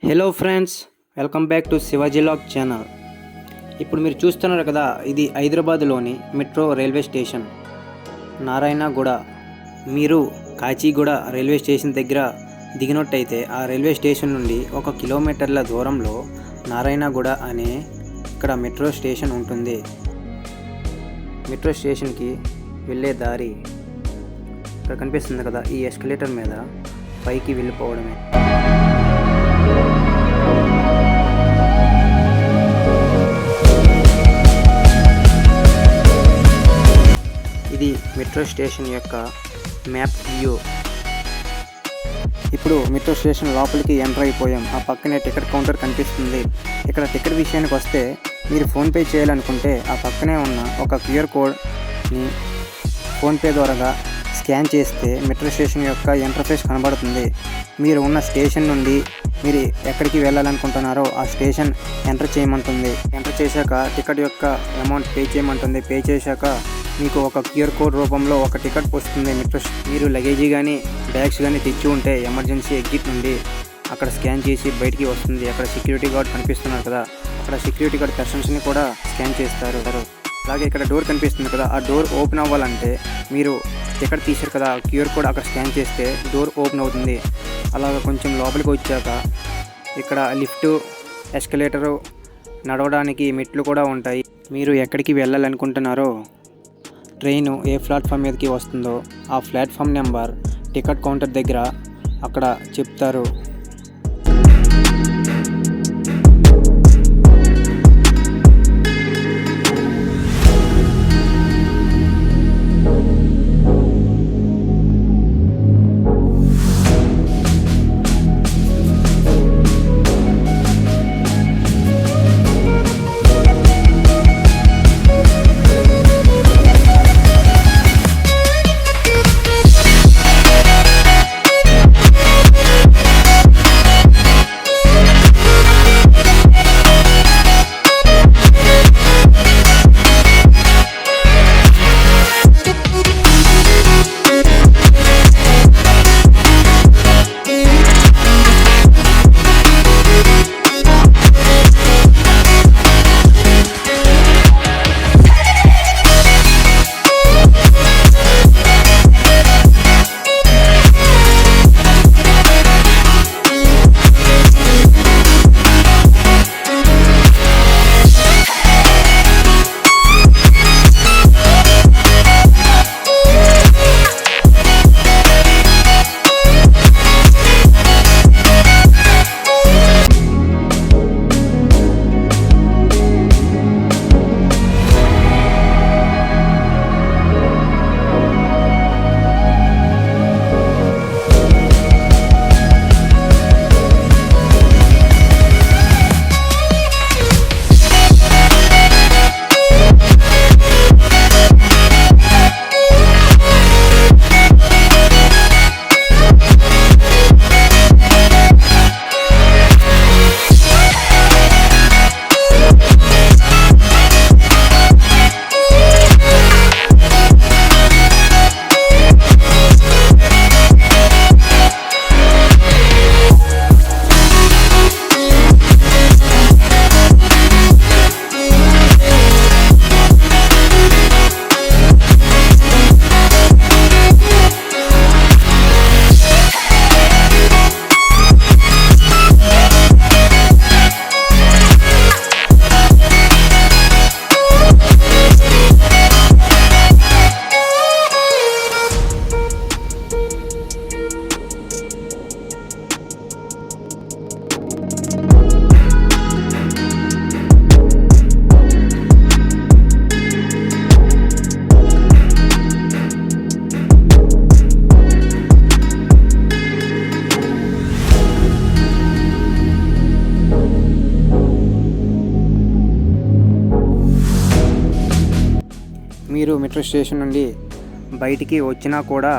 Hello friends, welcome back to Shivaji log channel. ఇప్పుడు మీరు చూస్తున్నారు కదా, ఇది హైదరాబాద్లోని మెట్రో రైల్వే స్టేషన్ నారాయణగూడ. మీరు కాచిగూడ రైల్వే స్టేషన్ దగ్గర దిగినట్టయితే ఆ రైల్వే స్టేషన్ నుండి 1 కిలోమీటర్ల దూరంలో నారాయణగూడ అనే ఇక్కడ మెట్రో స్టేషన్ ఉంటుంది. మెట్రో స్టేషన్కి వెళ్ళే దారి ఇక్కడ కనిపిస్తుంది కదా, ఈ ఎస్కలేటర్ మీద పైకి వెళ్ళిపోవడమే. ఇది మెట్రో స్టేషన్ యొక్క మ్యాప్ వ్యూ. ఇప్పుడు మెట్రో స్టేషన్ లోపలికి ఎంటర్ అయిపోయాం. ఆ పక్కనే టికెట్ కౌంటర్ కనిపిస్తుంది. ఇక్కడ టికెట్ విషయానికి వస్తే, మీరు ఫోన్పే చేయాలనుకుంటే ఆ పక్కనే ఉన్న ఒక క్యూఆర్ కోడ్ని ఫోన్పే ద్వారా స్కాన్ చేస్తే మెట్రో స్టేషన్ యొక్క ఇంటర్ఫేస్ కనబడుతుంది. మీరు ఉన్న స్టేషన్ నుండి మీరు ఎక్కడికి వెళ్ళాలనుకుంటున్నారో ఆ స్టేషన్ ఎంటర్ చేయమంటుంది. ఎంటర్ చేశాక టికెట్ యొక్క అమౌంట్ పే చేయమంటుంది. పే చేశాక మీకు ఒక క్యూఆర్ కోడ్ రూపంలో ఒక టికెట్ వస్తుంది. మీరు లగేజీ కానీ బ్యాగ్స్ కానీ తెచ్చి ఉంటే ఎమర్జెన్సీ ఎగ్జిట్ నుండి అక్కడ స్కాన్ చేసి బయటికి వస్తుంది. అక్కడ సెక్యూరిటీ గార్డ్ కనిపిస్తున్నారు కదా, అక్కడ సెక్యూరిటీ గార్డ్ పర్సన్స్ని కూడా స్కాన్ చేస్తారు. అలాగే ఇక్కడ డోర్ కనిపిస్తుంది కదా, ఆ డోర్ ఓపెన్ అవ్వాలంటే మీరు టికెట్ తీశారు కదా, క్యూఆర్ కోడ్ అక్కడ స్కాన్ చేస్తే డోర్ ఓపెన్ అవుతుంది. అలాగ కొంచెం లోపలికి వచ్చాక ఇక్కడ లిఫ్ట్, ఎస్కలేటరు, నడవడానికి మెట్లు కూడా ఉంటాయి. మీరు ఎక్కడికి వెళ్ళాలనుకుంటున్నారో, ట్రైను ఏ ప్లాట్ఫామ్ మీదకి వస్తుందో ఆ ప్లాట్ఫామ్ నెంబర్ టికెట్ కౌంటర్ దగ్గర అక్కడ చెప్తారు. మీరు మెట్రో స్టేషన్ నుండి బయటికి వచ్చినా కూడా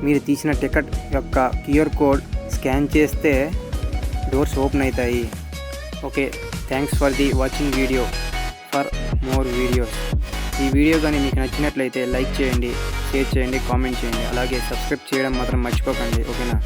మీరు తీసిన టికెట్ యొక్క క్యూఆర్ కోడ్ స్కాన్ చేస్తే డోర్స్ ఓపెన్ అవుతాయి. Okay, thanks for the watching video. For more videos. ఈ వీడియో కానీ మీకు నచ్చినట్లయితే లైక్ చేయండి, షేర్ చేయండి, కామెంట్ చేయండి. అలాగే సబ్స్క్రైబ్ చేయడం మాత్రం మర్చిపోకండి. ఓకేనా?